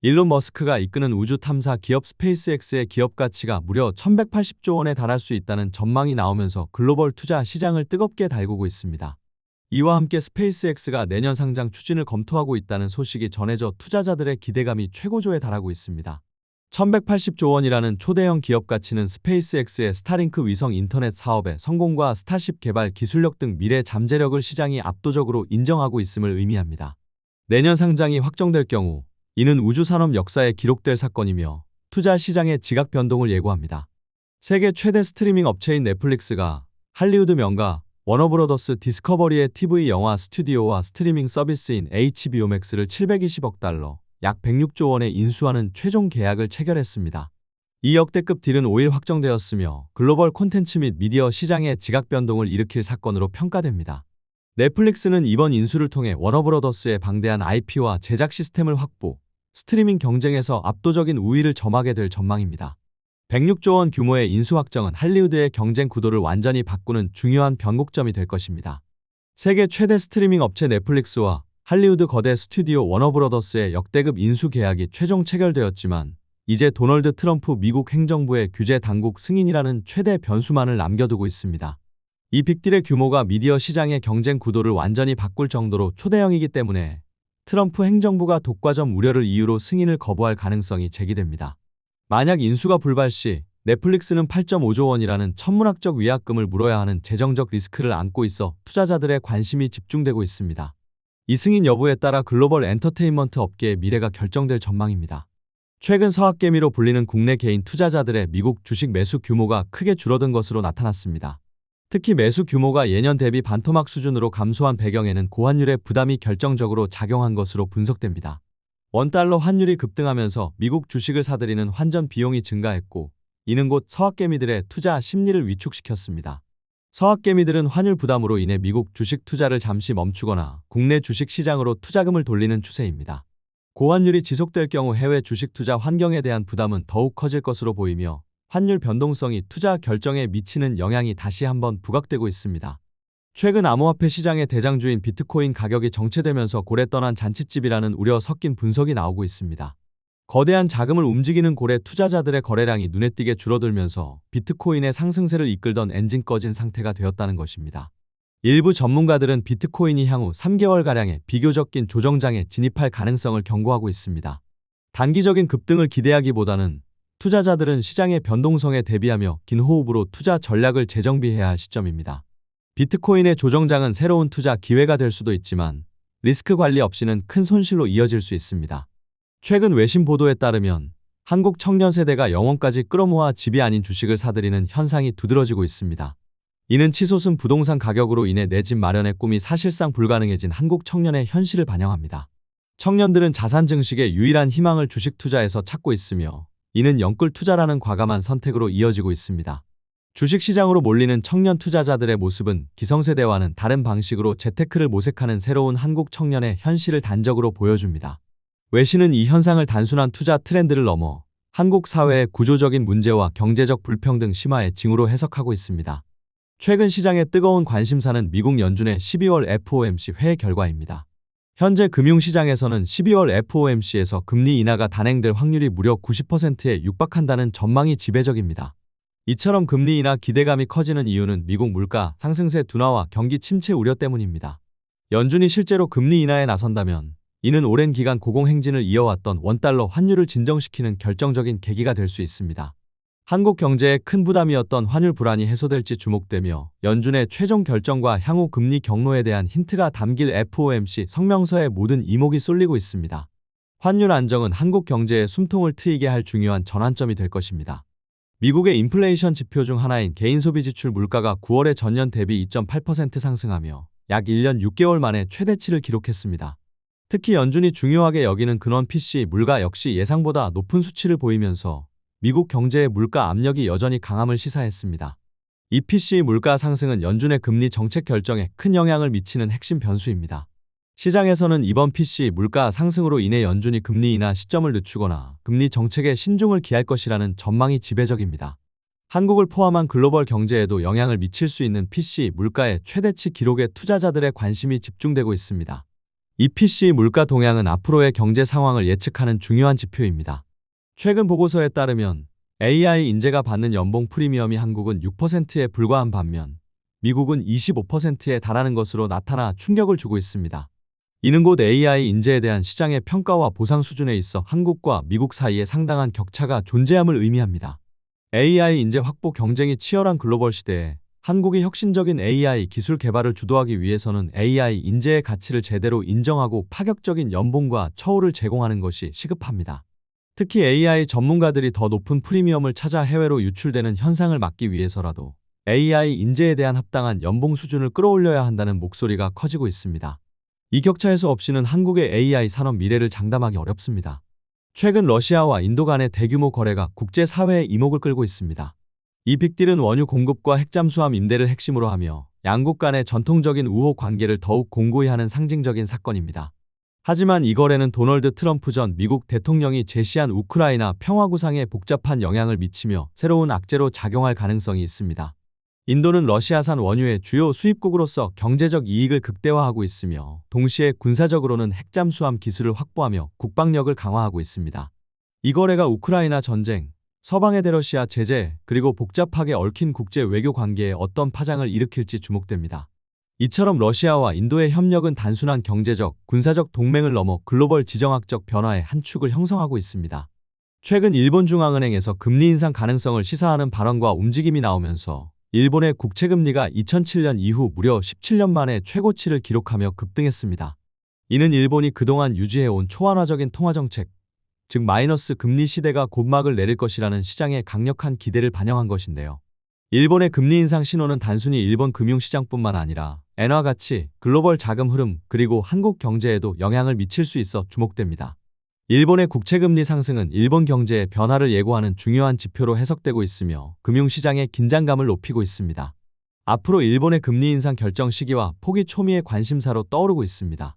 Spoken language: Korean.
일론 머스크가 이끄는 우주 탐사 기업 스페이스X의 기업 가치가 무려 1180조 원에 달할 수 있다는 전망이 나오면서 글로벌 투자 시장을 뜨겁게 달구고 있습니다. 이와 함께 스페이스X가 내년 상장 추진을 검토하고 있다는 소식이 전해져 투자자들의 기대감이 최고조에 달하고 있습니다. 1180조 원이라는 초대형 기업 가치는 스페이스X의 스타링크 위성 인터넷 사업의 성공과 스타쉽 개발 기술력 등 미래 잠재력을 시장이 압도적으로 인정하고 있음을 의미합니다. 내년 상장이 확정될 경우 이는 우주산업 역사에 기록될 사건이며 투자 시장의 지각 변동을 예고합니다. 세계 최대 스트리밍 업체인 넷플릭스가 할리우드 명가 워너브로더스 디스커버리의 TV 영화 스튜디오와 스트리밍 서비스인 HBO Max를 720억 달러, 약 106조 원에 인수하는 최종 계약을 체결했습니다. 이 역대급 딜은 5일 확정되었으며 글로벌 콘텐츠 및 미디어 시장의 지각 변동을 일으킬 사건으로 평가됩니다. 넷플릭스는 이번 인수를 통해 워너브로더스의 방대한 IP와 제작 시스템을 확보, 스트리밍 경쟁에서 압도적인 우위를 점하게 될 전망입니다. 106조 원 규모의 인수 확정은 할리우드의 경쟁 구도를 완전히 바꾸는 중요한 변곡점이 될 것입니다. 세계 최대 스트리밍 업체 넷플릭스와 할리우드 거대 스튜디오 워너브로더스의 역대급 인수 계약이 최종 체결되었지만 이제 도널드 트럼프 미국 행정부의 규제 당국 승인이라는 최대 변수만을 남겨두고 있습니다. 이 빅딜의 규모가 미디어 시장의 경쟁 구도를 완전히 바꿀 정도로 초대형이기 때문에 트럼프 행정부가 독과점 우려를 이유로 승인을 거부할 가능성이 제기됩니다. 만약 인수가 불발 시 넷플릭스는 8.5조 원이라는 천문학적 위약금을 물어야 하는 재정적 리스크를 안고 있어 투자자들의 관심이 집중되고 있습니다. 이 승인 여부에 따라 글로벌 엔터테인먼트 업계의 미래가 결정될 전망입니다. 최근 서학개미로 불리는 국내 개인 투자자들의 미국 주식 매수 규모가 크게 줄어든 것으로 나타났습니다. 특히 매수 규모가 예년 대비 반토막 수준으로 감소한 배경에는 고환율의 부담이 결정적으로 작용한 것으로 분석됩니다. 원달러 환율이 급등하면서 미국 주식을 사들이는 환전 비용이 증가했고 이는 곧 서학개미들의 투자 심리를 위축시켰습니다. 서학개미들은 환율 부담으로 인해 미국 주식 투자를 잠시 멈추거나 국내 주식 시장으로 투자금을 돌리는 추세입니다. 고환율이 지속될 경우 해외 주식 투자 환경에 대한 부담은 더욱 커질 것으로 보이며 환율 변동성이 투자 결정에 미치는 영향이 다시 한번 부각되고 있습니다. 최근 암호화폐 시장의 대장주인 비트코인 가격이 정체되면서 고래 떠난 잔칫집이라는 우려 섞인 분석이 나오고 있습니다. 거대한 자금을 움직이는 고래 투자자들의 거래량이 눈에 띄게 줄어들면서 비트코인의 상승세를 이끌던 엔진 꺼진 상태가 되었다는 것입니다. 일부 전문가들은 비트코인이 향후 3개월가량의 비교적 긴 조정장에 진입할 가능성을 경고하고 있습니다. 단기적인 급등을 기대하기보다는 투자자들은 시장의 변동성에 대비하며 긴 호흡으로 투자 전략을 재정비해야 할 시점입니다. 비트코인의 조정장은 새로운 투자 기회가 될 수도 있지만 리스크 관리 없이는 큰 손실로 이어질 수 있습니다. 최근 외신 보도에 따르면 한국 청년 세대가 영혼까지 끌어모아 집이 아닌 주식을 사들이는 현상이 두드러지고 있습니다. 이는 치솟은 부동산 가격으로 인해 내 집 마련의 꿈이 사실상 불가능해진 한국 청년의 현실을 반영합니다. 청년들은 자산 증식의 유일한 희망을 주식 투자에서 찾고 있으며 이는 영끌 투자라는 과감한 선택으로 이어지고 있습니다. 주식시장으로 몰리는 청년 투자자들의 모습은 기성세대와는 다른 방식으로 재테크를 모색하는 새로운 한국 청년의 현실을 단적으로 보여줍니다. 외신은 이 현상을 단순한 투자 트렌드를 넘어 한국 사회의 구조적인 문제와 경제적 불평등 심화의 징후로 해석하고 있습니다. 최근 시장의 뜨거운 관심사는 미국 연준의 12월 FOMC 회의 결과입니다. 현재 금융시장에서는 12월 FOMC에서 금리 인하가 단행될 확률이 무려 90%에 육박한다는 전망이 지배적입니다. 이처럼 금리 인하 기대감이 커지는 이유는 미국 물가 상승세 둔화와 경기 침체 우려 때문입니다. 연준이 실제로 금리 인하에 나선다면 이는 오랜 기간 고공행진을 이어왔던 원달러 환율을 진정시키는 결정적인 계기가 될 수 있습니다. 한국 경제에 큰 부담이었던 환율 불안이 해소될지 주목되며 연준의 최종 결정과 향후 금리 경로에 대한 힌트가 담길 FOMC 성명서에 모든 이목이 쏠리고 있습니다. 환율 안정은 한국 경제에 숨통을 트이게 할 중요한 전환점이 될 것입니다. 미국의 인플레이션 지표 중 하나인 개인소비 지출 물가가 9월에 전년 대비 2.8% 상승하며 약 1년 6개월 만에 최대치를 기록했습니다. 특히 연준이 중요하게 여기는 근원 PC 물가 역시 예상보다 높은 수치를 보이면서 미국 경제의 물가 압력이 여전히 강함을 시사했습니다. 이 PC 물가 상승은 연준의 금리 정책 결정에 큰 영향을 미치는 핵심 변수입니다. 시장에서는 이번 PC 물가 상승으로 인해 연준이 금리 인하 시점을 늦추거나 금리 정책에 신중을 기할 것이라는 전망이 지배적입니다. 한국을 포함한 글로벌 경제에도 영향을 미칠 수 있는 PC 물가의 최대치 기록에 투자자들의 관심이 집중되고 있습니다. EPC 물가 동향은 앞으로의 경제 상황을 예측하는 중요한 지표입니다. 최근 보고서에 따르면 AI 인재가 받는 연봉 프리미엄이 한국은 6%에 불과한 반면 미국은 25%에 달하는 것으로 나타나 충격을 주고 있습니다. 이는 곧 AI 인재에 대한 시장의 평가와 보상 수준에 있어 한국과 미국 사이에 상당한 격차가 존재함을 의미합니다. AI 인재 확보 경쟁이 치열한 글로벌 시대에 한국이 혁신적인 AI 기술 개발을 주도하기 위해서는 AI 인재의 가치를 제대로 인정하고 파격적인 연봉과 처우를 제공하는 것이 시급합니다. 특히 AI 전문가들이 더 높은 프리미엄을 찾아 해외로 유출되는 현상을 막기 위해서라도 AI 인재에 대한 합당한 연봉 수준을 끌어올려야 한다는 목소리가 커지고 있습니다. 이 격차 해소 없이는 한국의 AI 산업 미래를 장담하기 어렵습니다. 최근 러시아와 인도 간의 대규모 거래가 국제사회의 이목을 끌고 있습니다. 이 빅딜은 원유 공급과 핵잠수함 임대를 핵심으로 하며 양국 간의 전통적인 우호 관계를 더욱 공고히 하는 상징적인 사건입니다. 하지만 이 거래는 도널드 트럼프 전 미국 대통령이 제시한 우크라이나 평화 구상에 복잡한 영향을 미치며 새로운 악재로 작용할 가능성이 있습니다. 인도는 러시아산 원유의 주요 수입국으로서 경제적 이익을 극대화하고 있으며 동시에 군사적으로는 핵잠수함 기술을 확보하며 국방력을 강화하고 있습니다. 이 거래가 우크라이나 전쟁, 서방의 대러시아 제재, 그리고 복잡하게 얽힌 국제 외교 관계에 어떤 파장을 일으킬지 주목됩니다. 이처럼 러시아와 인도의 협력은 단순한 경제적, 군사적 동맹을 넘어 글로벌 지정학적 변화의 한 축을 형성하고 있습니다. 최근 일본 중앙은행에서 금리 인상 가능성을 시사하는 발언과 움직임이 나오면서 일본의 국채금리가 2007년 이후 무려 17년 만에 최고치를 기록하며 급등했습니다. 이는 일본이 그동안 유지해온 초완화적인 통화정책, 즉 마이너스 금리 시대가 곧막을 내릴 것이라는 시장의 강력한 기대를 반영한 것인데요. 일본의 금리 인상 신호는 단순히 일본 금융시장뿐만 아니라 엔화 가치, 글로벌 자금 흐름, 그리고 한국 경제에도 영향을 미칠 수 있어 주목됩니다. 일본의 국채금리 상승은 일본 경제의 변화를 예고하는 중요한 지표로 해석되고 있으며 금융시장의 긴장감을 높이고 있습니다. 앞으로 일본의 금리 인상 결정 시기와 폭이 초미의 관심사로 떠오르고 있습니다.